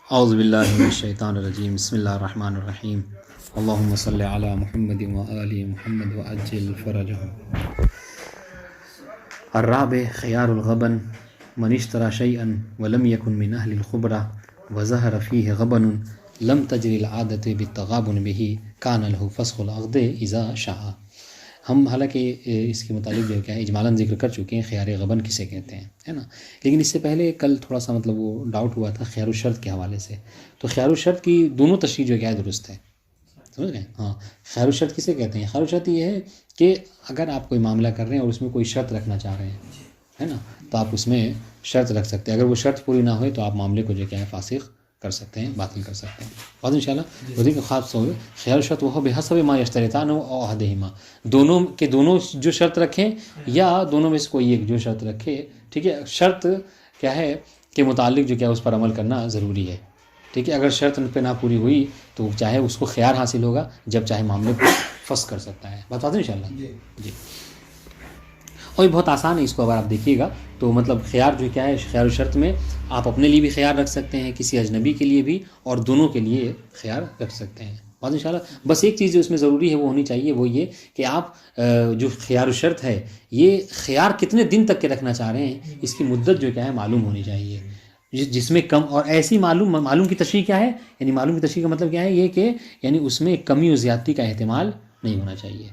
اعوذ باللہ من الشیطان الرجیم، بسم اللہ الرحمن الرحیم، اللہم صلی علی محمد وآل محمد وعجل فرجهم۔ الرابع خیار الغبن من اشترى شيئا ولم يكن من اہل الخبرة وظهر فيه غبن لم تجری العادة بالتغابن به كان له فسخ العقد اذا شاء۔ ہم حالانکہ اس کے متعلق جو ہے اجمالاً ذکر کر چکے ہیں خیار غبن کسے کہتے ہیں، ہے نا، لیکن اس سے پہلے کل تھوڑا سا مطلب وہ ڈاؤٹ ہوا تھا خیار الشرط کے حوالے سے، تو خیار الشرط کی دونوں تشریح جو ہے درست ہے، سمجھ رہے ہیں؟ ہاں، خیار الشرط کسے کہتے ہیں؟ خیار الشرط یہ ہے کہ اگر آپ کوئی معاملہ کر رہے ہیں اور اس میں کوئی شرط رکھنا چاہ رہے ہیں، ہے نا، تو آپ اس میں شرط رکھ سکتے ہیں، اگر وہ شرط پوری نہ ہوئے تو آپ معاملے کو جو ہے فاسخ کر سکتے ہیں، باطل کر سکتے ہیں۔ بعد انشاءاللہ وزیر خاص ہو خیار الشرط وہ بحسب ما یشترطان او احدہما، دونوں کے دونوں جو شرط رکھیں یا دونوں میں سے کوئی ایک جو شرط رکھے، ٹھیک ہے، شرط کیا ہے کہ متعلق جو کیا اس پر عمل کرنا ضروری ہے، ٹھیک ہے، اگر شرط پہ نہ پوری ہوئی تو چاہے اس کو خیار حاصل ہوگا، جب چاہے معاملے کو فسخ کر سکتا ہے۔ بات بات انشاءاللہ جی، اور یہ بہت آسان ہے، اس کو اگر آپ دیکھیے گا تو مطلب خیار جو کیا ہے، خیار الشرط میں آپ اپنے لیے بھی خیار رکھ سکتے ہیں، کسی اجنبی کے لیے بھی، اور دونوں کے لیے خیار رکھ سکتے ہیں۔ بات انشاءاللہ بس ایک چیز جو اس میں ضروری ہے وہ ہونی چاہیے، وہ یہ کہ آپ جو خیار الشرط ہے یہ خیار کتنے دن تک کے رکھنا چاہ رہے ہیں، اس کی مدت جو کیا ہے معلوم ہونی چاہیے، جس میں کم اور ایسی معلوم کی تشریح کیا ہے، یعنی معلوم کی تشریح کا مطلب کیا ہے یہ کہ یعنی اس میں کمی و زیادتی کا احتمال نہیں ہونا چاہیے۔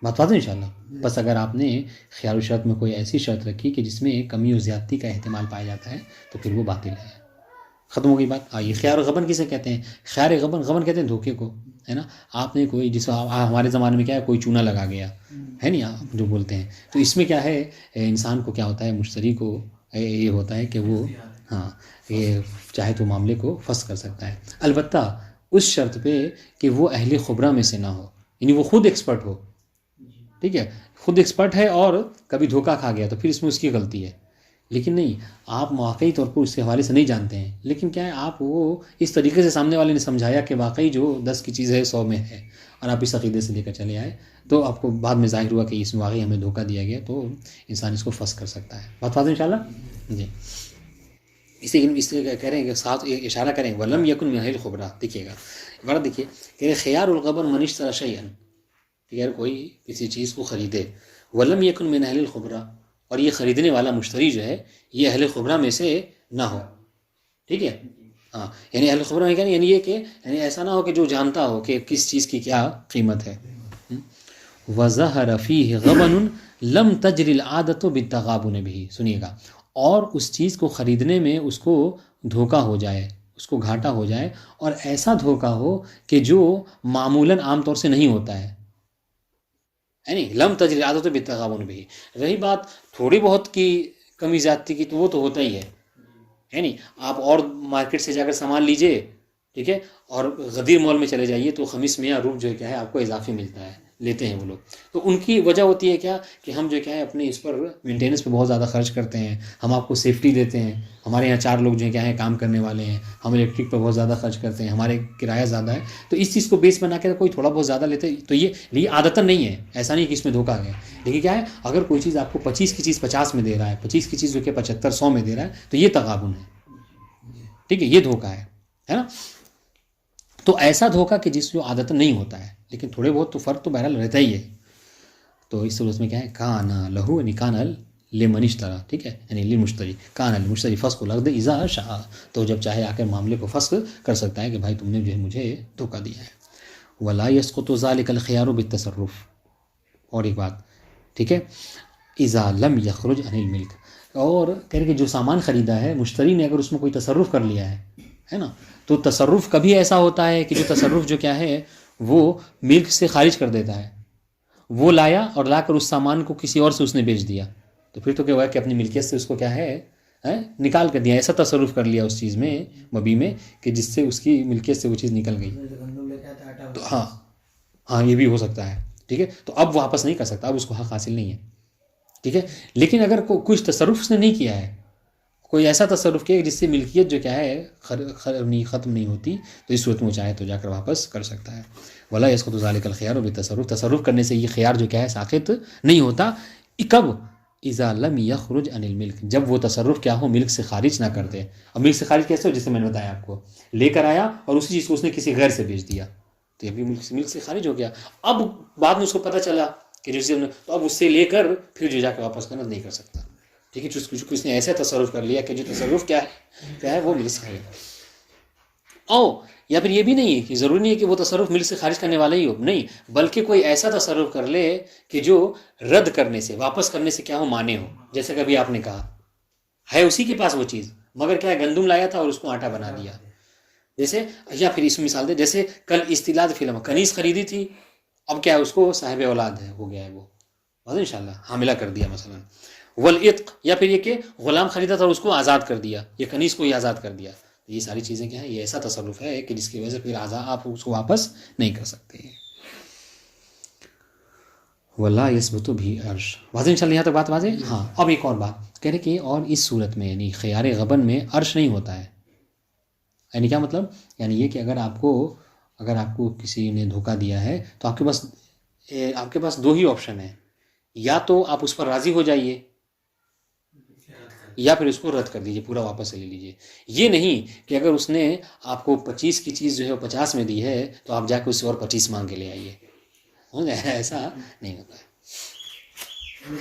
بات بات انشاءاللہ بس اگر آپ نے خیار الشرط میں کوئی ایسی شرط رکھی کہ جس میں کمی و زیادتی کا احتمال پایا جاتا ہے تو پھر وہ باطل ہے، ختم ہو گئی بات۔ آئیے خیار غبن کسے کہتے ہیں؟ خیار غبن کہتے ہیں دھوکے کو، ہے نا، آپ نے کوئی جس ہمارے زمانے میں کیا ہے کوئی چونا لگا گیا ہے نہیں، آپ جو بولتے ہیں، تو اس میں کیا ہے انسان کو کیا ہوتا ہے، مشتری کو یہ ہوتا ہے کہ وہ ہاں یہ چاہے تو معاملے کو فسخ کر سکتا ہے، البتہ اس شرط پہ کہ وہ اہل خبرہ میں سے نہ ہو، یعنی وہ خود ایکسپرٹ ہو، ٹھیک ہے، خود ایکسپرٹ ہے اور کبھی دھوکہ کھا گیا تو پھر اس میں اس کی غلطی ہے، لیکن نہیں آپ واقعی طور پر اس کے حوالے سے نہیں جانتے ہیں، لیکن کیا ہے آپ وہ اس طریقے سے سامنے والے نے سمجھایا کہ واقعی جو 10 کی چیز ہے 100 میں ہے، اور آپ اس عقیدے سے لے کر چلے آئے تو آپ کو بعد میں ظاہر ہوا کہ اس میں واقعی ہمیں دھوکہ دیا گیا، تو انسان اس کو فسخ کر سکتا ہے۔ بات واضح انشاءاللہ جی، اس لیے کہہ رہے ہیں کہ ساتھ اشارہ کریں ولم یکن من اہل الخبرہ، دیکھیے گا عبارت دیکھیے کہ خیار الغبن من اشتری شیئا، اگر کوئی کسی چیز کو خریدے، ولم یکن من اہل الخبرہ، اور یہ خریدنے والا مشتری جو ہے یہ اہل خبرہ میں سے نہ ہو، ٹھیک ہے، ہاں، یعنی اہل خبرہ میں کیا یعنی یہ کہ یعنی ایسا نہ ہو کہ جو جانتا ہو کہ کس چیز کی کیا قیمت ہے۔ وَظَهَرَ فِيهِ غَبَنٌ لَمْ تَجْرِ الْعَادَةُ بِالتَّغَابُنِ بِهِ، سنیے گا، اور اس چیز کو خریدنے میں اس کو دھوکہ ہو جائے، اس کو گھاٹا ہو جائے، اور ایسا دھوکہ ہو کہ جو معمولاً عام طور سے نہیں ہوتا ہے، یعنی لم تجری العادۃ بالتغابن بھی۔ رہی بات تھوڑی بہت کی کمی زیادتی کی تو وہ تو ہوتا ہی ہے، یعنی آپ اور مارکیٹ سے جا کر سامان لیجئے، ٹھیک ہے، اور غدیر مال میں چلے جائیے تو خمیس میں یا روب جو ہے کیا ہے آپ کو اضافی ملتا ہے، لیتے ہیں وہ لوگ، تو ان کی وجہ ہوتی ہے کیا کہ ہم جو کیا ہے اپنے اس پر مینٹیننس پہ بہت زیادہ خرچ کرتے ہیں، ہم آپ کو سیفٹی دیتے ہیں، ہمارے یہاں 4 لوگ جو ہے کیا ہے کام کرنے والے ہیں، ہم الیکٹرک پہ بہت زیادہ خرچ کرتے ہیں، ہمارے کرایہ زیادہ ہے، تو اس چیز کو بیس بنا کے کوئی تھوڑا بہت زیادہ لیتے تو یہ عادتاً نہیں ہے، ایسا نہیں کہ اس میں دھوکہ آ گیا، لیکن کیا ہے اگر کوئی چیز آپ کو 25 کی چیز 50 میں دے رہا ہے، 25 کی چیز جو کہ 75 100 میں دے رہا ہے تو یہ تغابن ہے، ٹھیک ہے، یہ دھوکہ ہے نا، تو ایسا دھوکہ کہ جس جو عادتاً نہیں ہوتا ہے، لیکن تھوڑے بہت تو فرق تو بہرحال رہتا ہی ہے، تو اس صورت میں کیا ہے کانا لہو یعنی کانا لمن اشتری، ٹھیک ہے، یعنی للمشتری، کانا للمشتری فسخ العقد اذا شاء، تو جب چاہے آ کر معاملے کو فسخ کر سکتا ہے کہ بھائی تم نے جو ہے مجھے دھوکہ دیا ہے۔ ولا يسقط ذلك الخيار بالتصرف، اور ایک بات، ٹھیک ہے، اذا لم يخرج عن الملک، اور کہہ رہے کہ جو سامان خریدا ہے مشتری نے اگر اس میں کوئی تصرف کر لیا ہے نا، تو تصرف کبھی ایسا ہوتا ہے کہ جو تصرف جو کیا ہے وہ ملک سے خارج کر دیتا ہے، وہ لایا اور لا کر اس سامان کو کسی اور سے اس نے بیچ دیا، تو پھر تو کیا ہوا کہ اپنی ملکیت سے اس کو کیا ہے نکال کر دیا، ایسا تصرف کر لیا اس چیز میں مبی میں کہ جس سے اس کی ملکیت سے وہ چیز نکل گئی، تو ہاں یہ بھی ہو سکتا ہے، ٹھیک ہے، تو اب واپس نہیں کر سکتا، اب اس کو حق حاصل نہیں ہے، ٹھیک ہے، لیکن اگر کچھ تصرف اس نے نہیں کیا ہے، کوئی ایسا تصرف کیا جس سے ملکیت جو کیا ہے ختم نہیں ہوتی، تو اس صورت میں چاہے تو جا کر واپس کر سکتا ہے۔ ولا يسقط ذلك الخيار بالتصرف، تصرف کرنے سے یہ خیار جو کیا ہے ساقط نہیں ہوتا، کب اذا لم یخرج عن الملک، جب وہ تصرف کیا ہو ملک سے خارج نہ کر دے. اب ملک سے خارج کیسے ہو؟ جیسے میں نے بتایا آپ کو، لے کر آیا اور اسی چیز کو اس نے کسی غیر سے بیچ دیا تو یہ بھی ملک سے خارج ہو گیا. اب بعد میں اس کو پتہ چلا کہ جسے تو اب اس سے لے کر پھر جو جا کے واپس کرنا نہیں کر سکتا. ٹھیک ہے، چونکہ اس نے ایسا تصرف کر لیا کہ جو تصرف کیا ہے وہ ملک سے خارج. یا پھر یہ بھی نہیں ہے کہ ضروری نہیں ہے کہ وہ تصرف ملک سے خارج کرنے والا ہی ہو، نہیں، بلکہ کوئی ایسا تصرف کر لے کہ جو رد کرنے سے، واپس کرنے سے کیا ہو، مانے ہو. جیسے کبھی آپ نے کہا ہے اسی کے پاس وہ چیز، مگر کیا ہے گندم لایا تھا اور اس کو آٹا بنا دیا. جیسے، یا پھر اس مثال دے، جیسے کل استلاد فلم کنیز خریدی تھی، اب کیا ہے اس کو صاحب اولاد ہے ہو گیا ہے، وہ انشاءاللہ حاملہ کر دیا مثلا. والعتق، یا پھر یہ کہ غلام خریدا تھا اور اس کو آزاد کر دیا، یہ کنیز کو ہی آزاد کر دیا. یہ ساری چیزیں کیا ہیں، یہ ایسا تصرف ہے کہ جس کی وجہ سے پھر آپ اس کو واپس نہیں کر سکتے ہیں. ولا یثبت بھی عرش. واضح انشاءاللہ یہاں تک بات واضح. ہاں، اب ایک اور بات کہہ رہے کہ اور اس صورت میں یعنی خیار غبن میں عرش نہیں ہوتا ہے. یعنی کیا مطلب؟ یعنی یہ کہ اگر آپ کو کسی نے دھوکہ دیا ہے تو آپ کے پاس دو ہی آپشن ہیں، یا تو آپ اس پر راضی ہو جائیے یا پھر اس کو رد کر دیجیے، پورا واپس لے لیجیے. یہ نہیں کہ اگر اس نے آپ کو 25 کی چیز جو ہے 50 میں دی ہے تو آپ جا کے اس سے اور 25 مانگ کے لے آئیے. ایسا نہیں ہوتا ہے.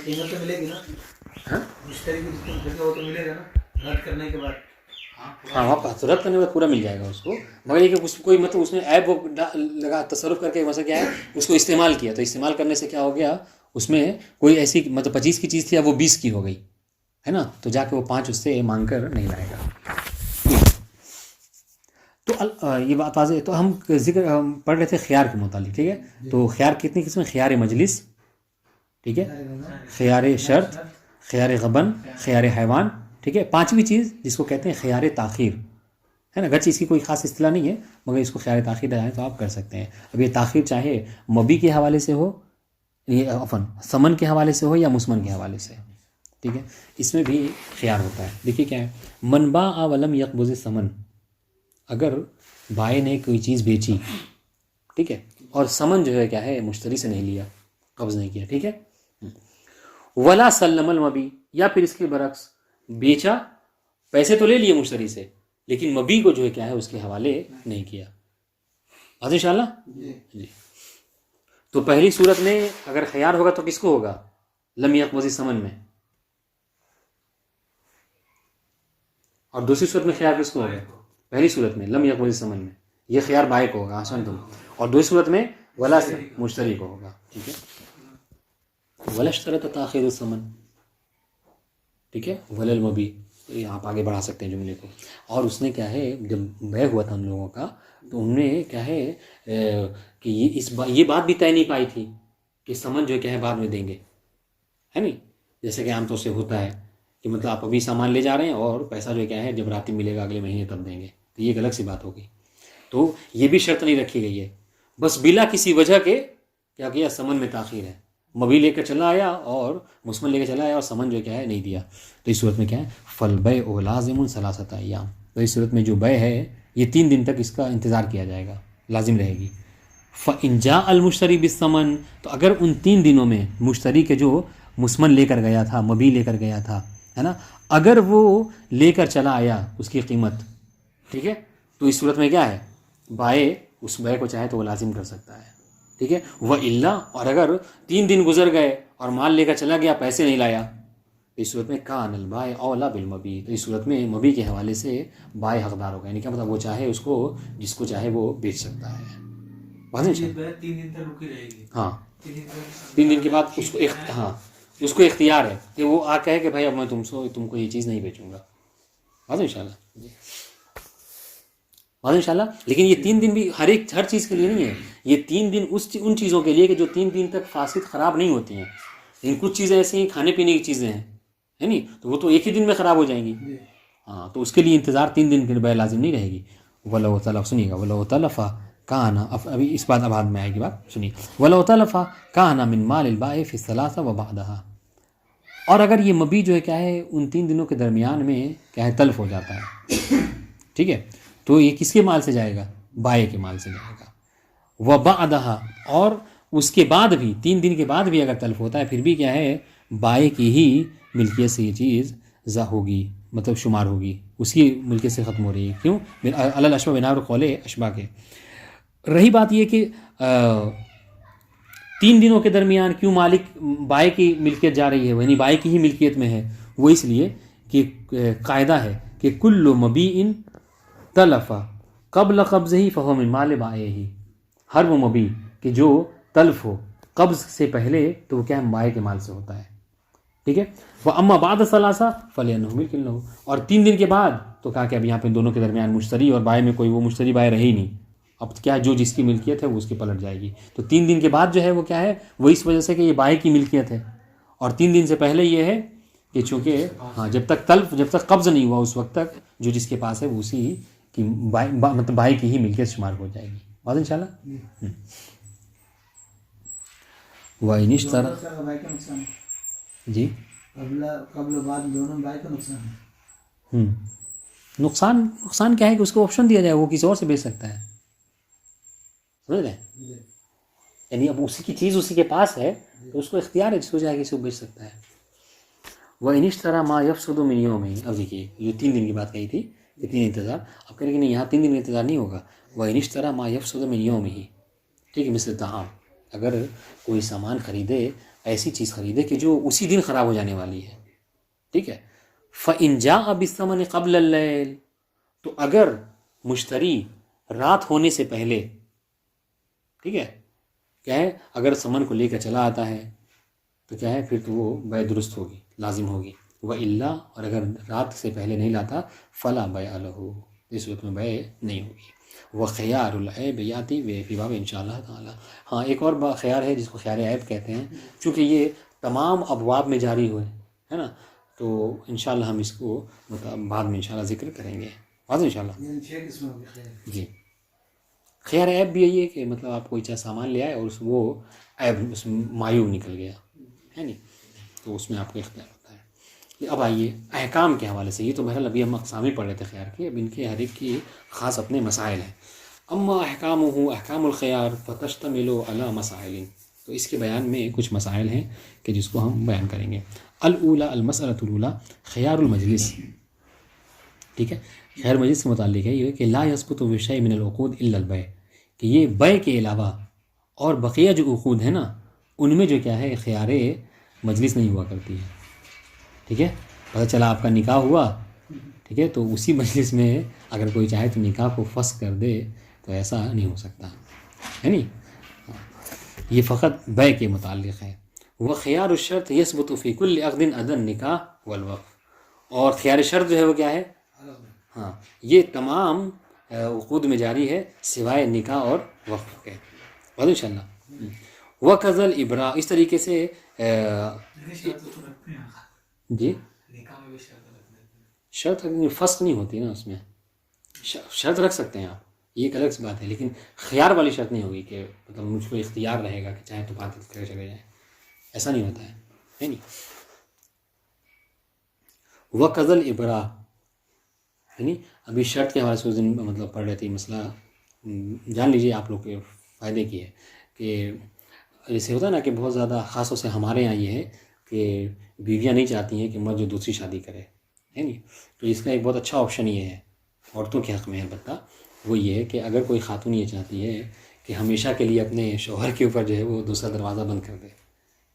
قیمت تو ملے گی نا، مشتری کو وہ تو ملے گا نا رد کرنے کے بعد. ہاں، واپس رد کرنے کے بعد پورا مل جائے گا اس کو، مگر یہ کہ کوئی مطلب اس نے عیب لگا تصرف کر کے مثلا کیا ہے اس کو استعمال کیا، تو استعمال کرنے سے کیا ہو گیا، اس میں کوئی ایسی مطلب 25 کی چیز تھی اب وہ 20 کی ہو گئی ہے نا، تو جا کے وہ 5 اس سے مانگ کر نہیں لائے گا. تو یہ بات واضح. تو ہم ذکر پڑھ رہے تھے خیار کے متعلق. ٹھیک ہے، تو خیار کتنی قسم؟ خیار مجلس، ٹھیک ہے، خیار شرط، خیار غبن، خیار حیوان. ٹھیک ہے، 5ویں چیز جس کو کہتے ہیں خیار تاخیر ہے نا. گرچہ اس کی کوئی خاص اصطلاح نہیں ہے مگر اس کو خیار تاخیر لگائیں تو آپ کر سکتے ہیں. اب یہ تاخیر چاہے مبی کے حوالے سے ہو، ثمن کے حوالے سے ہو یا مسمن کے حوالے سے. ٹھیک ہے، اس میں بھی خیار ہوتا ہے. دیکھیے کیا ہے، من باع ولم یقبض ثمن، اگر بائع نے کوئی چیز بیچی، ٹھیک ہے، اور ثمن جو ہے کیا ہے مشتری سے نہیں لیا، قبض نہیں کیا. ٹھیک ہے، ولا سلم المبی، یا پھر اس کے برعکس بیچا، پیسے تو لے لیے مشتری سے لیکن مبی کو جو ہے کیا ہے اس کے حوالے نہیں کیا. بات انشاءاللہ جی. تو پہلی صورت میں اگر خیار ہوگا تو کس کو ہوگا؟ لم یقبض ثمن میں. اور دوسری صورت میں خیار کس کو ہوگا؟ پہلی صورت میں لم یقبض ثمن میں یہ خیار بائع کو ہوگا. آسان تم. اور دوسری صورت میں ولا مشتری کو ہوگا. ٹھیک ہے، ولا اشترط تاخیر الثمن. ٹھیک ہے، ولا المبی. آپ آگے بڑھا سکتے ہیں جملے کو. اور اس نے کیا ہے جب بیع ہوا تھا ان لوگوں کا تو انہوں نے کیا ہے کہ یہ بات بھی طے نہیں پائی تھی کہ ثمن جو کیا ہے بعد میں دیں گے، ہے نہیں. جیسے کہ عام طور سے ہوتا ہے کہ مطلب آپ ابھی سامان لے جا رہے ہیں اور پیسہ جو کیا ہے جب راتی ملے گا اگلے مہینے تب دیں گے، تو یہ ایک الگ سی بات ہوگی. تو یہ بھی شرط نہیں رکھی گئی ہے، بس بلا کسی وجہ کے کیا کیا ثمن میں تاخیر ہے. مبی لے کر چلا آیا اور مسمن لے کر چلا آیا اور ثمن جو کیا ہے نہیں دیا، تو اس صورت میں کیا ہے فالبیع لازم ثلاثۃ ایام. تو اس صورت میں جو بیع ہے یہ 3 دن تک اس کا انتظار کیا جائے گا، لازم رہے گی. فإن جاء المشتری بالثمن، تو اگر ان 3 دنوں میں مشتری کے جو مسمن لے کر گیا تھا، مبی لے کر گیا تھا ہے نا، اگر وہ لے کر چلا آیا اس کی قیمت، ٹھیک ہے، تو اس صورت میں کیا ہے بائع اس بیع کو چاہے تو وہ لازم کر سکتا ہے. ٹھیک ہے، وَإِلَّا، اور اگر 3 دن گزر گئے اور مال لے کر چلا گیا پیسے نہیں لایا تو اس صورت میں کان البائع اولیٰ بالمبی. تو اس صورت میں مبی کے حوالے سے بائع حقدار ہوگا. یعنی کیا مطلب وہ چاہے اس کو جس کو چاہے وہ بیچ سکتا ہے. 3 دن تک رکی رہے گی. ہاں، 3 دن کے بعد اس کو اس کو اختیار ہے کہ وہ آ کہے کہ بھائی اب میں تم کو یہ چیز نہیں بیچوں گا. واضح انشاءاللہ واضح انشاءاللہ. لیکن یہ 3 دن بھی ہر چیز کے لیے نہیں ہے. یہ 3 دن ان چیزوں کے لیے کہ جو 3 دن تک فاسد خراب نہیں ہوتی ہیں. لیکن کچھ چیزیں ایسی ہیں کھانے پینے کی چیزیں ہیں ہے نہیں، تو وہ تو ایک ہی دن میں خراب ہو جائیں گی. ہاں، تو اس کے لیے انتظار 3 دن کے لیے لازم نہیں رہے گی. وَلَوْ تَلَفَ، سنیے گا، وَلَوْ تَلَفَ کَانَ، ابھی اس بات اب بعد میں آئے گی بات، سنیے. وَلَوْ تَلَفَ كَانَ مِنْ مَالِ الْبَائِعِ فِي الثَّلَاثَةِ وَبَعْدَهَا. اور اگر یہ مبی جو ہے کیا ہے ان 3 دنوں کے درمیان میں کیا ہے تلف ہو جاتا ہے، ٹھیک ہے، تو یہ کس کے مال سے جائے گا؟ بائع کے مال سے جائے گا. وَبَعْدَهَا، اور اس کے بعد بھی 3 دن کے بعد بھی اگر تلف ہوتا ہے پھر بھی کیا ہے بائے کی ہی ملکیت سے یہ چیز ہوگی، مطلب شمار ہوگی، اس کی ملکیت سے ختم ہو رہی ہے. کیوں؟ الاشبہ بنا قول اشبا کے. رہی بات یہ کہ 3 دنوں کے درمیان کیوں مالک بائے کی ملکیت جا رہی ہے، یعنی بائے کی ہی ملکیت میں ہے، وہ اس لیے کہ قاعدہ ہے کہ کل مبیع تلف قبل قبضہ فہو من مال بائعہ. ہر وہ مبیع کہ جو تلف ہو قبض سے پہلے تو وہ کیا ہے، بائے کے مال سے ہوتا ہے. ٹھیک ہے. وَأَمَّا بَعْدَ ثَلَاثَةٍ فَلِأَنَّهُ مِلْكٌ لَهُ. اور 3 دن کے بعد تو کہا کہ اب یہاں پہ دونوں کے درمیان مشتری اور بائے میں کوئی وہ مشتری بائے رہے ہی نہیں. اب کیا جو جس کی ملکیت ہے وہ اس کی پلٹ جائے گی. تو 3 دن کے بعد جو ہے وہ کیا ہے، وہ اس وجہ سے کہ یہ بائے کی ملکیت ہے. اور 3 دن سے پہلے یہ ہے کہ چونکہ جب تک قبض نہیں ہوا اس وقت تک جو جس کے پاس ہے وہ اسی کی مطلب بائے کی ہی ملکیت شمار ہو جائے گی. بات انشاءاللہ. وَإِنِ اشْتَرَى بھائی کا نقصان ہے جی قبل و بعد دونوں بھائی کا نقصان ہے. نقصان کیا ہے کہ اس کو آپشن دیا جائے، وہ کسی اور سے بیچ سکتا ہے. سمجھ رہے ہیں؟ یعنی اب اسی کی چیز اسی کے پاس ہے تو اس کو اختیار ہے، جس کو جائے کسی کو بیچ سکتا ہے. وَإِنِ اشْتَرَى مَا يَفْسُدُ مِنْ يَوْمِهِ. اب دیکھیے جو 3 دن کی بات کہی تھی، 3 دن انتظار. اب کہہ رہے کہ نہیں، یہاں 3 دن انتظار نہیں ہوگا. وَإِنِ اشْتَرَى مَا يَفْسُدُ مِنْ يَوْمِهِ. ٹھیک ہے. مثل طعام، اگر کوئی سامان خریدے، ایسی چیز خریدے کہ جو اسی دن خراب ہو جانے والی ہے. ٹھیک ہے. فَإِنْ جَاءَ بِالثَّمَنِ قَبْلَ اللَّيْلِ. تو اگر مشتری رات ہونے سے پہلے، ٹھیک ہے، کیا ہے، اگر سامان کو لے کر چلا آتا ہے تو کیا ہے، پھر تو وہ بیع درست ہوگی، لازم ہوگی. وَإِلَّا. اور اگر رات سے پہلے نہیں لاتا فَلَا بَيْعَ لَهُ. اس وقت میں بیع نہیں ہوگی. وَخِيَارُ الْعَيْبِ يَأْتِي فِي بَابٍ انشاءاللہ تعالی. ہاں ایک اور خیار ہے جس کو خیار عیب کہتے ہیں، چونکہ یہ تمام ابواب میں جاری ہوئے ہے نا، تو انشاءاللہ ہم اس کو بعد میں انشاءاللہ ذکر کریں گے. بعد انشاءاللہ. جی. خیار عیب بھی یہی ہے کہ مطلب آپ کوئی سامان لے آئے اور وہ عیب اس میں معیوب نکل گیا ہے نہیں، تو اس میں آپ کو اختیار ہوتا ہے. اب آئیے احکام کے حوالے سے. یہ تو بہرحال ابھی ہم اقسام ہی پڑھ رہے تھے خیار کی، اب ان کے ہر ایک کی خاص اپنے مسائل ہیں. اما احکامہ احکام الخیار فتشتمل علی مسائل. تو اس کے بیان میں کچھ مسائل ہیں کہ جس کو ہم بیان کریں گے. الاولی المسألۃ الاولی خیار المجلس. ٹھیک ہے. خیار مجلس سے متعلق ہے یہ کہ لا یثبت بشیء من العقود الا البیع، کہ یہ بیع کے علاوہ اور بقیہ جو عقود ہیں نا ان میں جو کیا ہے خیار مجلس نہیں ہوا کرتی ہے. ٹھیک ہے. پتہ چلا آپ کا نکاح ہوا، ٹھیک ہے، تو اسی مجلس میں اگر کوئی چاہے تو نکاح کو فسخ کر دے تو ایسا نہیں ہو سکتا ہے نہیں. یہ فقط بیع کے متعلق ہے. وہ خیار الشرط یثبت فی کل عقد عدا النکاح والوقف. اور خیار شرط جو ہے وہ کیا ہے، ہاں یہ تمام عقود میں جاری ہے سوائے نکاح اور وقف کے. بات انشاءاللہ. وَكَذَا الْإِبْرَاء. اس طریقے سے جی شرط فسخ نہیں ہوتی نا، اس میں شرط رکھ سکتے ہیں آپ، یہ ایک الگ سی بات ہے، لیکن خیار والی شرط نہیں ہوگی کہ مطلب مجھ کو اختیار رہے گا کہ چاہے تو بات کرے چلے جائیں، ایسا نہیں ہوتا ہے نہیں. وَكَذَا الْإِبْرَاء. یعنی ابھی شرط کے حوالے سے اس دن مطلب پڑھ رہے تھے، مسئلہ جان لیجیے آپ لوگ کے فائدے کی ہے کہ جیسے ہوتا ہے نا کہ بہت زیادہ خاص طور سے ہمارے یہاں یہ ہے کہ بیویاں نہیں چاہتی ہیں کہ مرد جو دوسری شادی کرے ہے نہیں. تو اس کا ایک بہت اچھا آپشن یہ ہے عورتوں کے حق میں البتہ، وہ یہ ہے کہ اگر کوئی خاتون یہ چاہتی ہے کہ ہمیشہ کے لیے اپنے شوہر کے اوپر جو ہے وہ دوسرا دروازہ بند کر دے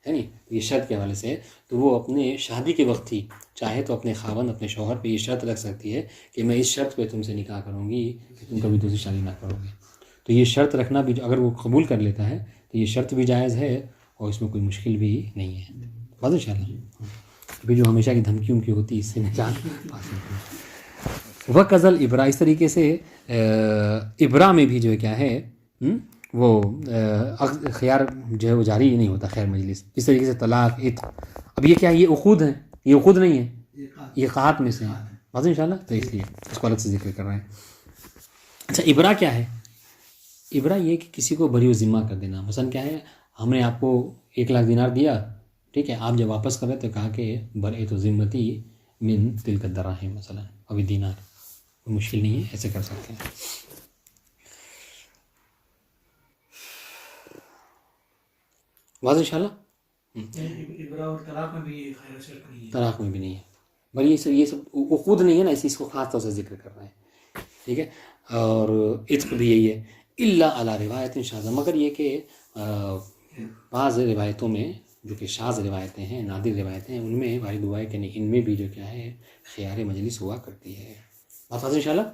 ہے نہیں، یہ شرط کے حوالے سے، تو وہ اپنے شادی کے وقت ہی چاہے تو اپنے خاوند اپنے شوہر پہ یہ شرط رکھ سکتی ہے کہ میں اس شرط پہ تم سے نکاح کروں گی کہ تم کبھی دوسری شادی نہ کرو گے. تو یہ شرط رکھنا بھی اگر وہ قبول کر لیتا ہے تو یہ شرط بھی جائز ہے اور اس میں کوئی مشکل بھی نہیں ہے. بات ان شاء اللہ. ابھی جو ہمیشہ کی دھمکیوں کی ہوتی ہے اس سے نجات حاصل کریں. وَكَذَا الْإِبْرَاء. اس طریقے سے ابرا میں بھی جو ہے کیا ہے وہ خیار جو ہے وہ جاری نہیں ہوتا خیر مجلس. اس طریقے سے طلاق عتق. اب یہ کیا ہے، یہ عقود ہیں، یہ عقود نہیں ہے، یہ قاعات میں سے ہیں. بات ان شاء اللہ. تو اس لیے اس کو الگ سے ذکر کر رہے ہیں. اچھا ابرا کیا ہے؟ ابرا یہ کہ کسی کو بری و ذمہ کر دینا. مثلا کیا ہے، ہم نے آپ کو 1,00,000 دینار دیا، ٹھیک ہے، آپ جب واپس کر رہے تو کہا کہ برئت ذمتی من تلک الدراہم مثلا ابھی دینار. کوئی مشکل نہیں ہے، ایسے کر سکتے ہیں. واضح انشاءاللہ. طلاق میں بھی خیر شرط نہیں ہے، طلاق میں بھی نہیں ہے، بل یہ سب وہ خود نہیں ہے نا، اس چیز کو خاص طور سے ذکر کر رہے ہیں، ٹھیک ہے. اور عتق بھی یہی ہے، الا علی روایت شاذہ، مگر یہ کہ بعض روایتوں میں جو کہ شاذ روایتیں ہیں، نادر روایتیں ہیں، ان میں وارد ہوا ہے کہ نہیں، ان میں بھی جو کیا ہے خیار مجلس ہوا کرتی ہے. بات ان شاء اللہ.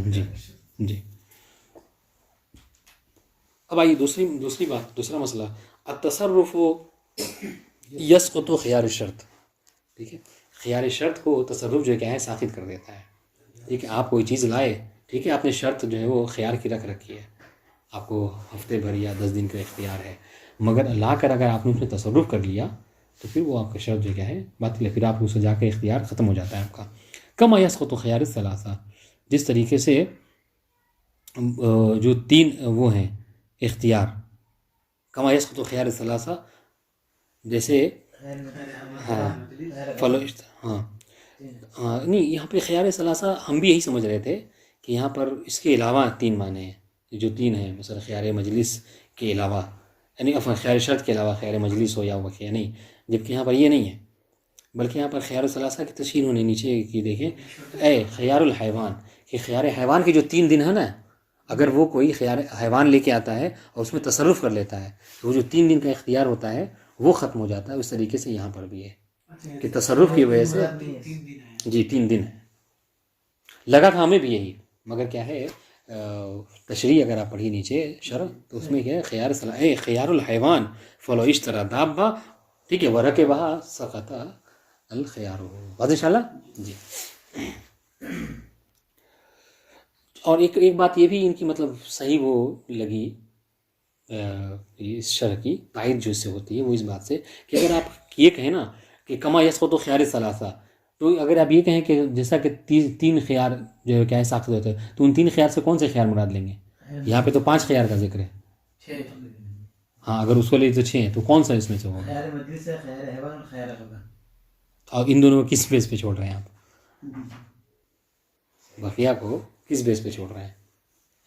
جی جی. اب آئیے دوسری بات، دوسرا مسئلہ، التصرف یسقط خیار الشرط. ٹھیک ہے، خیار شرط کو تصرف جو کیا ہے ساخط کر دیتا ہے. ٹھیک ہے، آپ کوئی چیز لائے، ٹھیک ہے، آپ نے شرط جو ہے وہ خیار کی رکھ رکھی ہے، آپ کو ہفتے بھر یا 10 دن کا اختیار ہے، مگر لا کر اگر آپ نے اس میں تصرف کر لیا تو پھر وہ آپ کا شرط جو کیا ہے باطل ہے، پھر آپ اسے جا کے اختیار ختم ہو جاتا ہے آپ کا. کما یسقط خیار الثلاثہ، جس طریقے سے جو 3 وہ ہیں اختیار، کما یسقط خیار الثلاثہ، جیسے ہاں ہاں نہیں، یہاں پہ خیار ثلاثہ ہم بھی یہی سمجھ رہے تھے کہ یہاں پر اس کے علاوہ 3 معنی ہیں، جو 3 ہیں، مثلا خیار مجلس کے علاوہ، یعنی خیار شرط کے علاوہ خیار مجلس ہو یا وقیع نہیں، جبکہ یہاں پر یہ نہیں ہے، بلکہ یہاں پر خیار ثلاثہ کی تشہیر ہونے نیچے کی دیکھیں، اے خیار الحیوان، کہ خیار حیوان کے جو 3 دن ہیں نا، اگر وہ کوئی خیار حیوان لے کے آتا ہے اور اس میں تصرف کر لیتا ہے تو وہ جو 3 دن کا اختیار ہوتا ہے وہ ختم ہو جاتا ہے. اس طریقے سے یہاں پر بھی ہے کہ تصرف کی وجہ سے جی 3 دن ہے. لگا تھا ہمیں بھی یہی، مگر کیا ہے تشریح اگر آپ پڑھی نیچے شرح تو اس میں کیا ہے خیار الحیوان فلو اشترى دابہ، ٹھیک ہے، ورکبھا سقط الخیار. بات ان شاء اللہ. جی. اور ایک بات یہ بھی ان کی مطلب صحیح وہ لگی اس شرح کی تائید جو اس سے ہوتی ہے، وہ اس بات سے کہ اگر آپ یہ کہیں نا کہ کما یسقط خیار ثلاثہ، تو اگر آپ یہ کہیں کہ جیسا کہ 3 خیار جو ہے کیا ہے ساخت ہوتے ہیں، تو ان 3 خیار سے کون سے خیار مراد لیں گے؟ یہاں پہ تو 5 خیار کا ذکر ہے. ہاں، اگر اس کو لے تو 6 ہیں، تو کون سا اس میں سے ہوگا؟ خیار مجلس ہے، خیار حیوان اور خیار عقبہ. اور ان دونوں کو کس بیس پہ چھوڑ رہے ہیں آپ؟ بقیہ کو کس بیس پہ چھوڑ رہے ہیں؟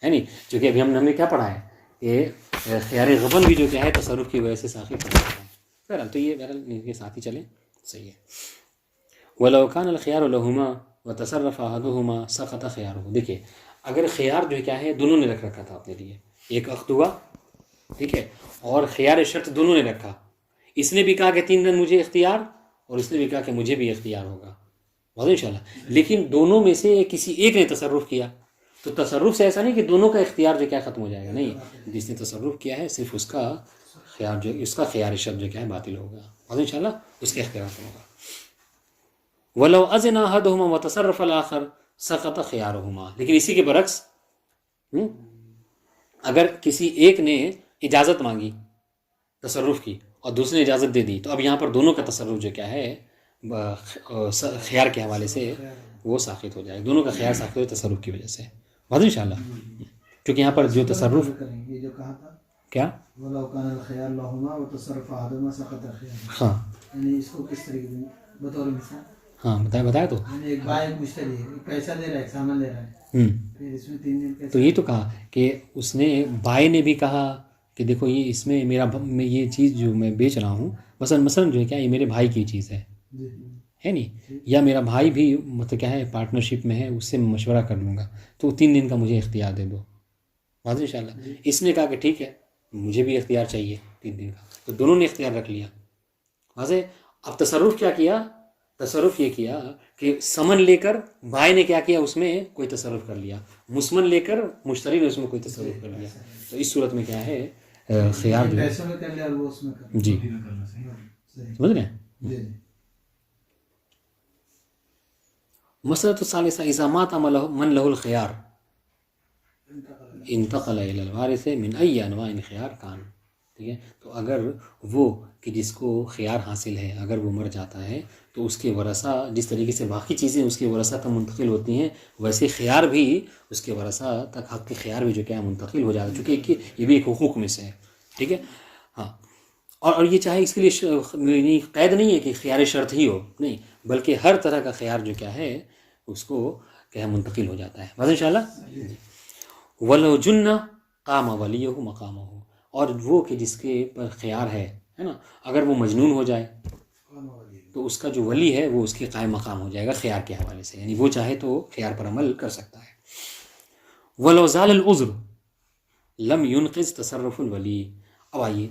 ہے نہیں، چونکہ ابھی ہم نے کیا پڑھا ہے کہ خیار غبن بھی جو کیا ہے تصرف کی وجہ سے ساخت کر دیتا ہے. بہرحال تو یہ بہرحال ان کے ساتھ ہی چلیں، صحیح ہے. وَلَوْ كَانَ الْخِيَارُ لَهُمَا وَتَصَرَّفَ أَحَدُهُمَا سَقَطَ خِيَارُهُ. دیکھیں اگر خیار جو کیا ہے دونوں نے رکھ رکھا تھا اپنے لیے، ایک عقد ہوا، ٹھیک ہے، اور خیار شرط دونوں نے رکھا، اس نے بھی کہا کہ 3 دن مجھے اختیار، اور اس نے بھی کہا کہ مجھے بھی اختیار ہوگا، واضح انشاءاللہ. لیکن دونوں میں سے کسی ایک نے تصرف کیا، تو تصرف سے ایسا نہیں کہ دونوں کا اختیار جو کیا ختم ہو جائے گا، نہیں، جس نے تصرف کیا ہے صرف اس کا خیار جو اس کا خیار شرط جو کیا ہے باطل ہوگا، واضح انشاءاللہ، اس کے اختیار ختم ہوگا. وَلَوْ أَذِنَ أَحَدُهُمَا وَتَصَرَّفَ الْآخَرُ سَقَطَ خِيَارُهُمَا. لیکن اسی کے برعکس اگر کسی ایک نے اجازت مانگی تصرف کی اور دوسرے نے اجازت دے دی، تو اب یہاں پر دونوں کا تصرف جو کیا ہے خیار کے حوالے سے وہ ساخت ہو جائے، دونوں کا خیار ساخت ہو تصرف کی وجہ سے، واضح انشاءاللہ. کیونکہ یہاں پر جو تصرف یہ جو کہا تھا کیا وَلَوْ كَانَ الْخِيَارُ لَهُمَا وَتَصَرَّفَ أَحَدُهُمَا سَقَطَ الْخِيَارُ، ہاں یعنی اس کو کس طریقے سے بطور مثال، ہاں بتایا تو یعنی ایک بھائی ایک مشتری ہے، پیسہ دے رہا ہے، سامان لے رہا ہے، پھر اس میں 3 دن پیسہ، تو یہ تو کہا کہ اس نے بائی نے بھی کہا کہ دیکھو یہ اس میں میں یہ چیز جو میں بیچ رہا ہوں مثلا جو ہے کیا یہ میرے بھائی کی چیز ہے نہیں، یا میرا بھائی بھی مطلب کیا ہے پارٹنرشپ میں ہے، اس سے مشورہ کر لوں گا، تو 3 دن کا مجھے اختیار دے دو، واضح انشاءاللہ. اس نے کہا کہ ٹھیک ہے مجھے بھی اختیار چاہیے 3 دن کا، تو دونوں نے اختیار رکھ لیا، واضح. اب تصرف کیا کیا؟ تصرف یہ کیا کہ سمن لے کر بھائی نے کیا کیا، اس میں کوئی تصرف کر لیا، مسمن لے کر مشتری نے اس میں کوئی تصرف کر لیا، تو اس صورت میں کیا ہے خیار جو ہے پیسوں میں کر لیا اور وہ اس میں کر جی سمجھ رہے ہیں. جی مسئلۃ الثالثہ اذا مات من له الخيار انتقل الى الوارث من اي انواع الخيار كان. ٹھیک ہے، تو اگر وہ کہ جس کو خیار حاصل ہے اگر وہ مر جاتا ہے تو اس کے ورثہ جس طریقے سے باقی چیزیں اس کے ورثہ تک منتقل ہوتی ہیں، ویسے خیار بھی اس کے ورثہ تک، حق کے خیار بھی جو کیا منتقل ہو جاتا ہے، چونکہ یہ بھی ایک حقوق میں سے ہے. ٹھیک ہے، ہاں. اور یہ چاہے اس کے لیے قید نہیں ہے کہ خیار شرط ہی ہو، نہیں، بلکہ ہر طرح کا خیار جو کیا ہے اس کو کیا منتقل ہو جاتا ہے، بس انشاءاللہ. وَلَوْ جُنَّ قَامَ وَلِيُّهُ مَقَامَهُ. اور وہ کہ جس کے پر خیار ہے ہے نا. اگر وہ مجنون ہو جائے تو اس کا جو ولی ہے وہ اس کے قائم مقام ہو جائے گا خیار کے حوالے سے، یعنی وہ چاہے تو خیار پر عمل کر سکتا ہے. وَلَوْ زَالَ الْعُذْرُ لَمْ يُنْقِذْ تَصَرُّفُ الْوَلِي. اب آئیے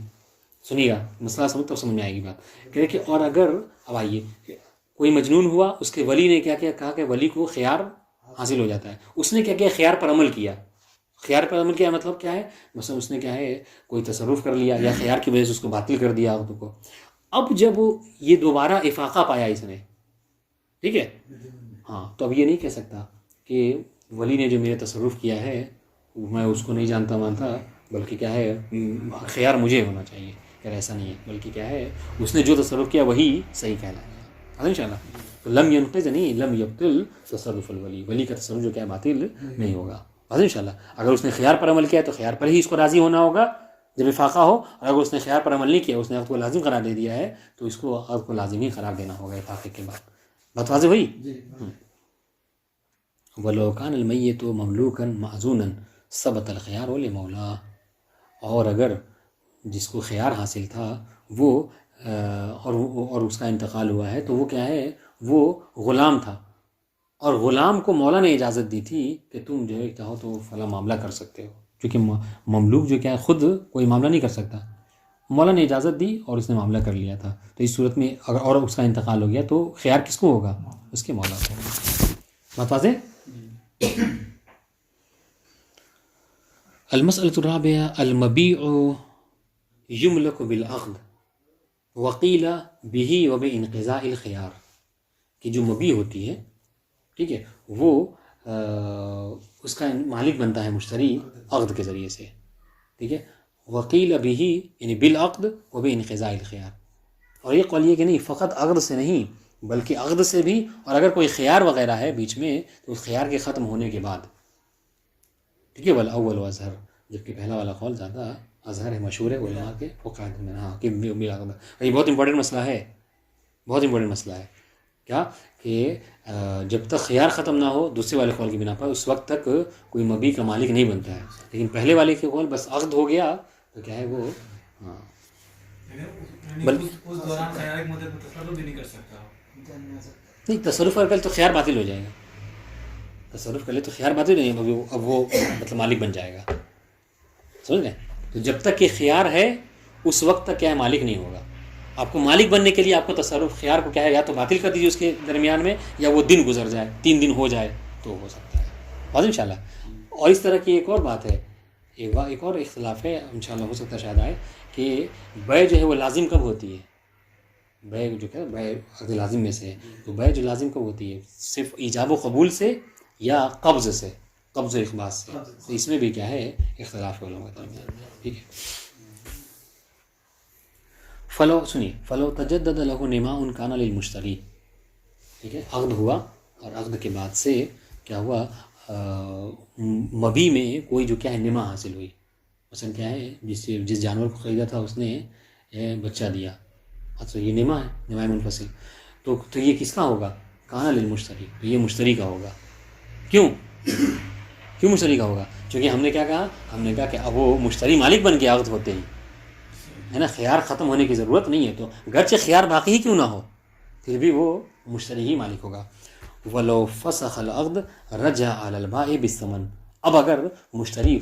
سنیے گا مسئلہ سمجھ میں آئے گی بات کہ اور اگر اب آئیے کوئی مجنون ہوا، اس کے ولی نے کیا کہا کہ ولی کو خیار حاصل ہو جاتا ہے. اس نے کیا کیا خیار پر عمل کیا. خیار پر عمل کیا مطلب کیا ہے؟ مثلا اس نے کیا ہے کوئی تصرف کر لیا یا خیار کی وجہ سے اس کو باطل کر دیا عقد کو. اب جب یہ دوبارہ افاقہ پایا اس نے، ٹھیک ہے، ہاں، تو اب یہ نہیں کہہ سکتا کہ ولی نے جو میرے تصرف کیا ہے میں اس کو نہیں جانتا مانتا، بلکہ کیا ہے خیار مجھے ہونا چاہیے. کہ ایسا نہیں ہے، بلکہ کیا ہے اس نے جو تصرف کیا وہی صحیح کہلائے گا ان شاء اللہ. تو لم ينقذ نہیں لم یبطل تصرف الولی، ولی کا تصرف جو کیا ہے باطل نہیں ہوگا ان شاء اللہ. اگر اس نے خیار پر عمل کیا تو خیار پر ہی اس کو راضی ہونا ہوگا جب افاقہ ہو، اور اگر اس نے خیار پر عمل نہیں کیا، اس نے عقد کو لازم قرار دے دیا ہے تو اس کو عقد کو لازم ہی قرار دینا ہوگا افاقے کے بعد. بات واضح ہوئی؟ وَلَوْ كَانَ الْمَيِّتُ مَمْلُوكًا مَعْزُونًا ثَبَتَ الْخِيَارُ لِمَوْلَاهُ. اور اگر جس کو خیار حاصل تھا وہ اور اس کا انتقال ہوا ہے تو وہ کیا ہے وہ غلام تھا، اور غلام کو مولا نے اجازت دی تھی کہ تم جو ہے چاہو تو فلاں معاملہ کر سکتے ہو، کیونکہ مملوک جو کیا ہے خود کوئی معاملہ نہیں کر سکتا. مولا نے اجازت دی اور اس نے معاملہ کر لیا تھا. تو اس صورت میں اگر اور اس کا انتقال ہو گیا تو خیار کس کو ہوگا؟ اس کے مولا کو ہوگا. بات واضح؟ المسألة الرابعة المبيع يملك بالعقد وقيل به وبانقضاء الخيار. کہ جو مبیع ہوتی ہے، ٹھیک ہے، وہ اس کا مالک بنتا ہے مشتری عقد کے ذریعے سے، ٹھیک ہے. وقیل به یعنی بالعقد وبانقضاء الخيار. اور یہ قول یہ کہ نہیں فقط عقد سے نہیں بلکہ عقد سے بھی، اور اگر کوئی خیار وغیرہ ہے بیچ میں تو اس خیار کے ختم ہونے کے بعد، ٹھیک ہے. والاول اظہر، جبکہ پہلا والا قول زیادہ اظہر ہے، مشہور ہے علماء کے فقہاء میں. ہاں کہ یہ بہت امپورٹنٹ مسئلہ ہے، بہت امپورٹنٹ مسئلہ ہے. کیا کہ جب تک خیار ختم نہ ہو دوسرے والے قول کی بنا پر اس وقت تک کوئی مبیع کا مالک نہیں بنتا ہے. لیکن پہلے والے کے قول بس عقد ہو گیا تو کیا ہے وہ ہاں اس دوران خیار ایک مدت میں تصرف بھی نہیں کر سکتا. نہیں، تصرف کر تو خیار باطل ہو جائے گا. تصرف کر لے تو خیار باطل نہیں ہے، اب وہ مطلب مالک بن جائے گا. سمجھ گئے؟ تو جب تک کہ خیار ہے اس وقت تک کیا ہے مالک نہیں ہوگا. آپ کو مالک بننے کے لیے آپ کو تصرف خیار کو کیا ہے یا تو باطل کر دیجیے اس کے درمیان میں، یا وہ دن گزر جائے 3 دن ہو جائے تو ہو سکتا ہے. بات انشاءاللہ. اور اس طرح کی ایک اور بات ہے، ایک اور اختلاف ہے انشاءاللہ، ہو سکتا ہے شاید آئے، کہ بیع جو ہے وہ لازم کب ہوتی ہے. بیع جو کہ بیع عقد لازم میں سے ہے، تو بیع جو لازم کب ہوتی ہے صرف ایجاب و قبول سے یا قبض سے، قبض و اخباس سے. تو اس میں بھی کیا ہے اختلاف ہے علماء کے درمیان. ٹھیک ہے. فلو تجدد له نماء كان للمشتری. ٹھیک ہے، عقد ہوا اور عقد کے بعد سے کیا ہوا مبیع میں کوئی جو کیا ہے نما حاصل ہوئی. مثلا کیا ہے جس جانور کو خریدا تھا اس نے بچہ دیا، اچھا یہ نما ہے، نما منفصل. تو یہ کس کا ہوگا؟ کان للمشتری. تو یہ مشتری کا ہوگا. کیوں مشتری کا ہوگا؟ چونکہ ہم نے کیا کہا، ہم نے کہا کہ اب وہ مشتری مالک بن کے عقد ہوتے ہیں، ہے نا. خیار ختم ہونے کی ضرورت نہیں ہے، تو گرچہ خیار باقی ہی کیوں نہ ہو پھر بھی وہ مشتری ہی مالک ہوگا. وَلَوْ فَسَخَ الْعَقْدَ رَجَعَ عَلَى الْبَائِعِ بِالثَّمَنِ. اب اگر مشتری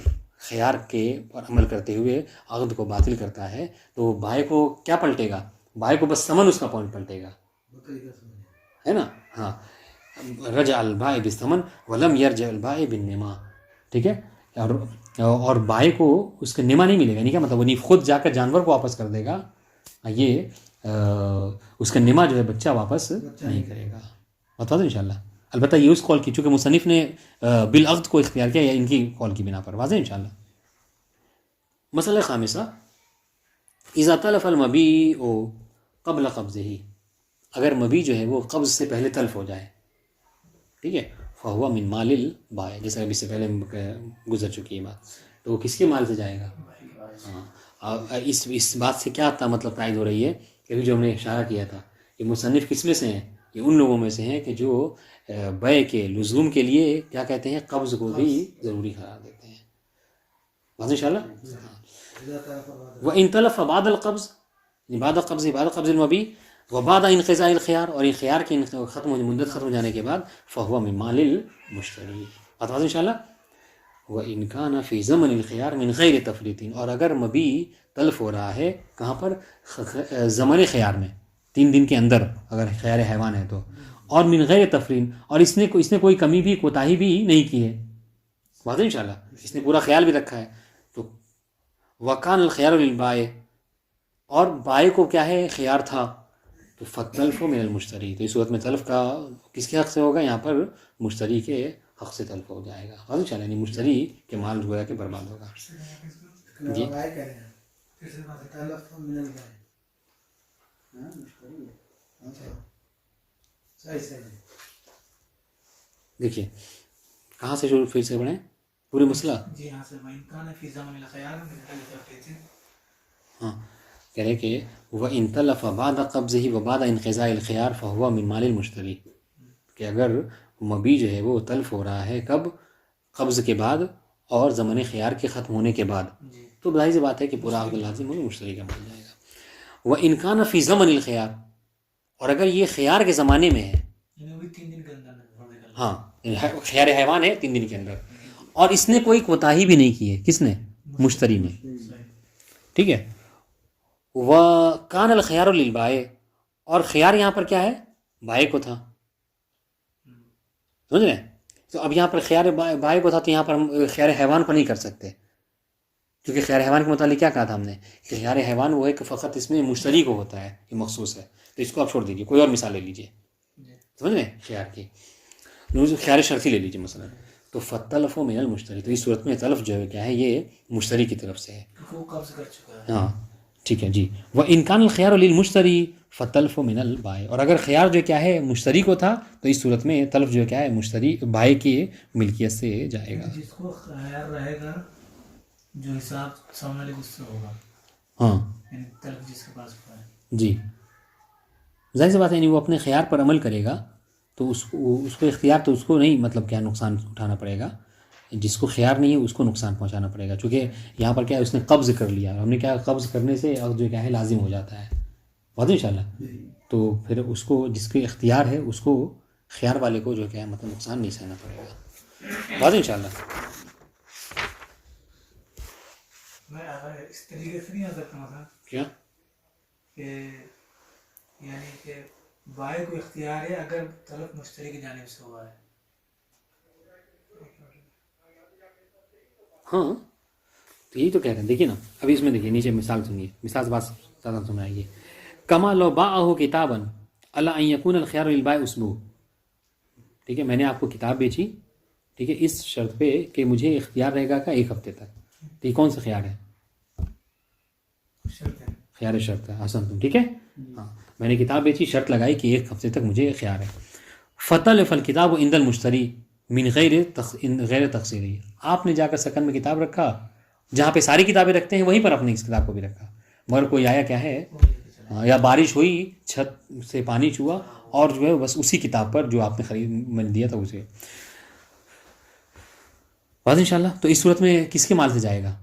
خیار کے پر عمل کرتے ہوئے عقد کو باطل کرتا ہے تو بائع کو کیا پلٹے گا؟ بائع کو بس ثمن اس کا پوائنٹ پلٹے گا، ہے نا. ہاں، رجع البائع بالثمن ولم يرجع البائع بالنما. ٹھیک ہے. اور بائع کو اس کا نما نہیں ملے گا. یعنی کیا مطلب؟ وہ نہیں خود جا کر جانور کو واپس کر دے گا، یہ اس کا نما جو ہے بچہ واپس نہیں کرے گا. بتا دو انشاءاللہ. البتہ یہ اس قول کی، چونکہ مصنف نے بالعقد کو اختیار کیا یا ان کی قول کی بنا پر، واضح انشاءاللہ. مسئلہ خامسہ اذا تلف المبیع قبل قبضه. اگر مبیع جو ہے وہ قبض سے پہلے تلف ہو جائے، ٹھیک ہے، فہو من مال البائع، جیسا ابھی سے پہلے گزر چکی ہے بات، تو وہ کس کے مال سے جائے گا؟ ہاں. اس بات سے کیا تھا مطلب تائید ہو رہی ہے کہ جو ہم نے اشارہ کیا تھا کہ مصنف کس میں سے ہیں؟ یہ ان لوگوں میں سے ہیں کہ جو بیع کے لزوم کے لیے کیا کہتے ہیں، قبض کو بھی ضروری قرار دیتے ہیں. بات انشاءاللہ. وَإِن تَلَفَ بَعْدَ الْقَبْض. بعد قبض المبی و بعد انقضاء الخيار، اور یہ خیار کی مدت ختم ہو جانے کے بعد فهو من مال المشتری. بات واضح انشاءاللہ. وَإِنْ كَانَ فِي زَمَنِ الْخِيَارِ مِنْ غَيْرِ تَفْرِيطٍ، اور اگر مبی تلف ہو رہا ہے کہاں پر؟ زمن خیار میں، 3 دن کے اندر اگر خیار حیوان ہے تو، اور من غیر تفرین، اور اس نے کوئی کمی بھی کوتاہی بھی نہیں کی ہے. واضح انشاءاللہ، اس نے پورا خیال بھی رکھا ہے. تو وکان الخیار للبائع، اور بائع کو کیا ہے؟ خیار تھا. تو فتلف من المشتری، تو اس صورت میں تلف کا کس کے حق سے ہوگا؟ یہاں پر مشتری کے حق سے تلف ہو جائے گا. واضح انشاءاللہ، یعنی مشتری کے مال گویا کہ برباد ہوگا. جی دیکھیے کہاں سے شروع، پھر سے پڑھیں پورے مسئلہ. جی ہاں سر. وَإِنْ كَانَ فِي زَمَنِ الْخِيَارِ مِنْ غَيْرِ تَفْرِيطٍ، ہاں کہہ رہے کہ وَإِنْ تَلَفَ بَعْدَ قَبْضِهِ وَبَعْدَ انْقِضَاءِ الْخِيَارِ فَهُوَ مِنْ مَالِ الْمُشْتَرِي، کہ اگر مبی جو ہے وہ تلف ہو رہا ہے کب؟ قبض کے بعد اور زمن خیار کے ختم ہونے کے بعد، تو ظاہر سی بات ہے کہ پورا عقد لازم ہوگا، مشتری کا مل جائے گا. وَإِنْ كَانَ فِي زَمَنِ الْخِيَارِ، اور اگر یہ خیار کے زمانے میں ہے، یعنی وہ 3 دن کے اندر ہاں خیار حیوان ہے 3 دن کے اندر، اور اس نے کوئی کوتاہی بھی نہیں کی ہے، کس نے؟ مشتری نے. ٹھیک ہے. وَكَانَ الْخِيَارُ لِلْبَائِعِ، اور خیار یہاں پر کیا ہے؟ بائع کو تھا. سمجھ رہے ہیں؟ تو اب یہاں پر خیار بائع کو تھا، تو یہاں پر ہم خیار حیوان کو نہیں کر سکتے، کیونکہ خیار حیوان کے متعلق کیا کہا تھا ہم نے کہ خیار حیوان وہ ہے کہ فقط اس میں مشتری کو ہوتا ہے، یہ مخصوص ہے. تو اس کو آپ چھوڑ دیجیے، کوئی اور مثال لے لیجیے. سمجھ رہے ہیں؟ خیار کی خیار شرطی لے لیجیے مثلا. تو فتلف من المشتری، تو اس صورت میں تلف جو ہے کیا ہے؟ یہ مشتری کی طرف سے ہے. وہ قبض کر چکا ہے. ہاں ٹھیک ہے جی. وَإِنْ كَانَ الْخِيَارُ لِلْمُشْتَرِي فَتَلْفُ مِنَ الْبَائِعِ، اور اگر خیار جو کیا ہے مشتری کو تھا، تو اس صورت میں تلف جو کیا ہے مشتری بائع کی ملکیت سے جائے گا. جس کو خیار رہے گا جو حساب سامنے والے اس سے ہوگا، ہاں یعنی تلف جس کے پاس ہوا ہے. جی ظاہر سی بات ہے، یعنی وہ اپنے خیار پر عمل کرے گا تو اس کو اختیار، تو اس کو نہیں مطلب کیا نقصان اٹھانا پڑے گا. جس کو خیار نہیں ہے اس کو نقصان پہنچانا پڑے گا، چونکہ یہاں پر کیا ہے اس نے قبض کر لیا، ہم نے کیا قبض کرنے سے عقد جو کیا ہے لازم ہو جاتا ہے. بات انشاءاللہ. تو پھر اس کو جس کے اختیار ہے اس کو خیار والے کو جو کیا ہے مطلب نقصان نہیں سہنا پڑے گا. بات انشاءاللہ. میں اس طریقے سے نہیں آ سکتا مثلا کیا کہ یعنی کہ بائع کو اختیار ہے اگر طلب مشتری کی جانب سے ہوا ہے. ہاں تو یہی تو کہہ رہے ہیں. دیکھیے نا ابھی اس میں دیکھیے نیچے مثال سنیے، مثال سے بات زیادہ سمجھائیے. کما لو باعہ کتابا الا ان یکون الخیار للبائع اسبوع، ٹھیک ہے، میں نے آپ کو کتاب بیچی، ٹھیک ہے، اس شرط پہ کہ مجھے اختیار رہے گا کا 1 ہفتے تک. تو یہ کون سا خیار ہے؟ خیار شرط ہے. حسن تم ٹھیک ہے. ہاں میں نے کتاب بیچی، شرط لگائی کہ 1 ہفتے تک مجھے خیار ہے. فتلف الکتاب عند المشتری من غیر تقصیری، آپ نے جا کر سکن میں کتاب رکھا، جہاں پہ ساری کتابیں رکھتے ہیں وہیں پر اپنے اس کتاب کو بھی رکھا، مگر کوئی آیا کیا ہے یا بارش ہوئی، چھت سے پانی چوا، اور جو ہے بس اسی کتاب پر جو آپ نے میں نے دیا تھا اسے. بات انشاءاللہ. تو اس صورت میں کس کے مال سے جائے گا؟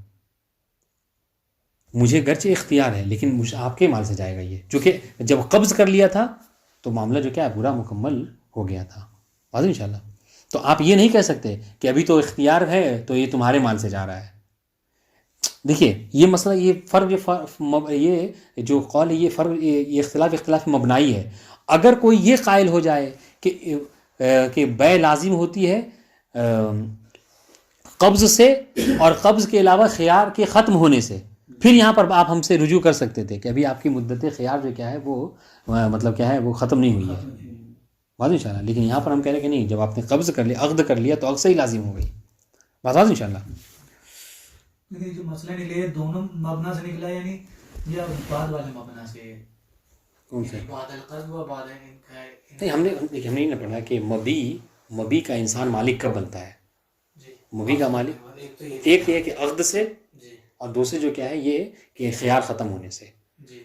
مجھے گرچہ اختیار ہے لیکن آپ کے مال سے جائے گا یہ، چونکہ جب قبض کر لیا تھا تو معاملہ جو کیا ہے پورا مکمل ہو گیا تھا. بات انشاءاللہ. تو آپ یہ نہیں کہہ سکتے کہ ابھی تو اختیار ہے تو یہ تمہارے مال سے جا رہا ہے. دیکھیے یہ مسئلہ، یہ فرق، یہ جو قول ہے، یہ فرق، یہ اختلاف مبنائی ہے. اگر کوئی یہ قائل ہو جائے کہ بیع لازم ہوتی ہے قبض سے اور قبض کے علاوہ خیار کے ختم ہونے سے، پھر یہاں پر آپ ہم سے رجوع کر سکتے تھے کہ ابھی آپ کی مدت خیار جو کیا ہے وہ مطلب کیا ہے وہ ختم نہیں ہوئی ہے. بات انشاءاللہ. لیکن یہاں پر ہم کہہ رہے ہیں کہ نہیں، جب آپ نے قبض کر لیا، عقد کر لیا، تو عقد سے ہی لازم ہو گئی. بات انشاءاللہ. لیکن جو مسئلہ نکلے دونوں مبنا سے نکلا، یعنی یا بعد والے مبنا سے؟ کون سے؟ بعد القصد و بعد نہیں، ہم نے یہ پڑھا کہ مبی کا انسان مالک کب بنتا ہے. مبی کا مالک ایک یہ ہے کہ عقد سے، اور دوسرے جو کیا ہے یہ کہ خیار ختم ہونے سے.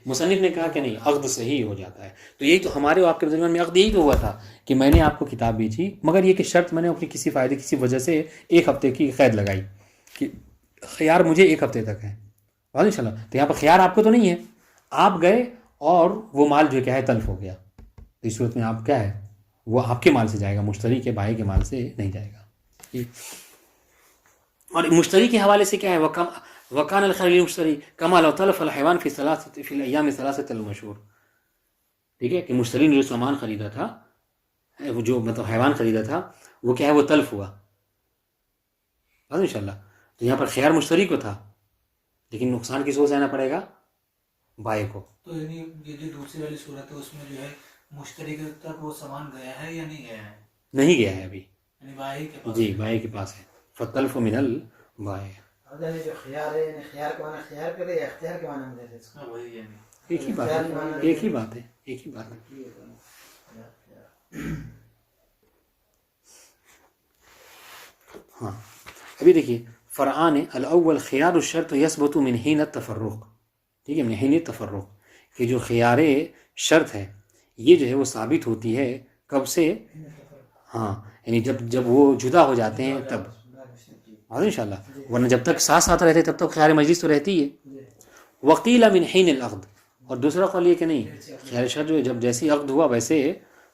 مصنف نے کہا کہ نہیں، عقد سے ہی ہو جاتا ہے. تو یہی تو ہمارے اور آپ کے درمیان میں عقد یہی تو ہوا تھا کہ میں نے آپ کو کتاب بیچی، مگر یہ کہ شرط میں نے اپنی کسی فائدے کسی وجہ سے 1 ہفتے کی قید لگائی کہ خیار مجھے 1 ہفتے تک ہے. بات انشاءاللہ. تو یہاں پر خیار آپ کو تو نہیں ہے، آپ گئے اور وہ مال جو کیا ہے تلف ہو گیا، تو اس صورت میں آپ کیا ہے وہ آپ کے مال سے جائے گا، مشتری کے بھائی کے مال سے نہیں جائے گا. اور مشتری کے حوالے سے کیا ہے وکان الخير للمشتری كما لو تلف الحيوان في الايام الثلاثه المشهور. ٹھیک ہے کہ مشتری نے جو سامان خریدا تھا، وہ جو مطلب حیوان خریدا تھا، وہ کیا ہے وہ تلف ہوا انشاءاللہ. تو یہاں پر خیار مشتری کو تھا، لیکن نقصان کس کو سہنا پڑے گا؟ بھائی کو. تو یعنی یہ جو دوسری والی صورت ہے اس میں جو ہے مشتری کے تک وہ سامان گیا ہے یا نہیں گیا ہے؟ نہیں گیا ہے ابھی، یعنی بھائی کے پاس. جی بھائی کے پاس ہے. فتلف من البائع. جو خیار ہے، خیار کے معنی خیار کرے یا اختیار کے معنی میں دے اس کا وہی یعنی ایک ہی بات ہے، ایک ہی بات ہے، ایک ہی بات ہے. ہاں ابھی دیکھیے فرعان الاول خیار الشرط یثبت من حین التفرق. ٹھیک ہے، من حین التفرق کہ جو خیار شرط ہے یہ جو ہے وہ ثابت ہوتی ہے کب سے؟ ہاں یعنی جب وہ جدا ہو جاتے ہیں تب انشاءاللہ، ورنہ جب تک ساتھ ساتھ رہتے تب تک خیار مجلس تو رہتی ہے. وقیل من حین العقد، اور دوسرا قول یہ کہ نہیں خیار شرط جو جب جیسی عقد ہوا ویسے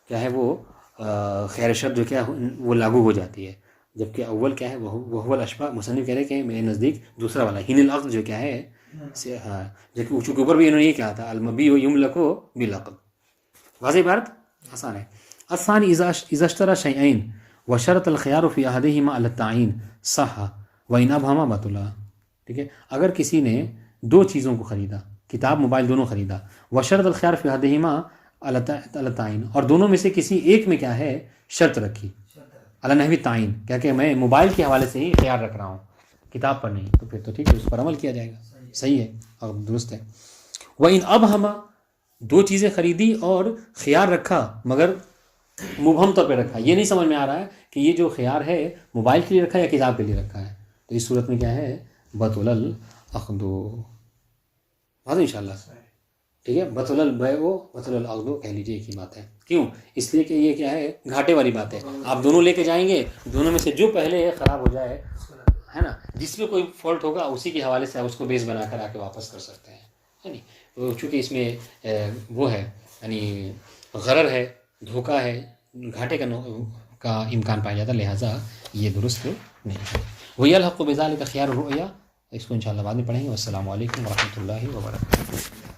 کیا ہے وہ خیار شرط جو کیا وہ لاگو ہو جاتی ہے. جبکہ اول کیا ہے وہ الاشباہ، مصنف کہہ رہے کہ میرے نزدیک دوسرا والا حین العقد جو کیا ہے ہاں، جبکہ چونکہ اوپر بھی انہوں نے یہ کہا تھا المبیع یملک بالعقد. واضح بات آسان ہے. الثانی اذا اشترى شیئین وشرط الخيار في احدهما على التعین صح وان ابهما بطلا. ٹھیک ہے، اگر کسی نے دو چیزوں کو خریدا، کتاب موبائل دونوں خریدا، وشرط الخيار في احدهما على التعین، اور دونوں میں سے کسی ایک میں کیا ہے شرط رکھی علی نحو التعین، کیا کہ میں موبائل کے حوالے سے ہی خیال رکھ رہا ہوں کتاب پر نہیں، تو پھر تو ٹھیک ہے اس پر عمل کیا جائے گا. صحیح ہے اور درست ہے. وَإِنْ أَبْهَمَ، دو چیزیں خریدی اور خیار رکھا مگر مبہم طور پہ رکھا، یہ نہیں سمجھ میں آ رہا ہے کہ یہ جو خیار ہے موبائل کے لیے رکھا ہے یا کتاب کے لیے رکھا ہے، تو اس صورت میں کیا ہے بطل العقد. واضح انشاءاللہ. ٹھیک ہے، بطل البیع و بطل العقد کہہ لیجیے، ایک ہی بات ہے. کیوں؟ اس لیے کہ یہ کیا ہے گھاٹے والی بات ہے. آپ دونوں لے کے جائیں گے، دونوں میں سے جو پہلے خراب ہو جائے ہے نا، جس میں کوئی فالٹ ہوگا اسی کے حوالے سے آپ اس کو بیس بنا کر آ کے واپس کر سکتے ہیں، ہے نہیں. تو چونکہ اس میں وہ ہے یعنی غرر ہے، دھوکہ ہے، گھاٹے کا امکان پایا جاتا، لہٰذا یہ درست نہیں ہے. وہی الحق بذالک خیار الرؤیا، اس کو انشاءاللہ بعد میں پڑھیں گے. والسلام علیکم ورحمۃ اللہ وبرکاتہ.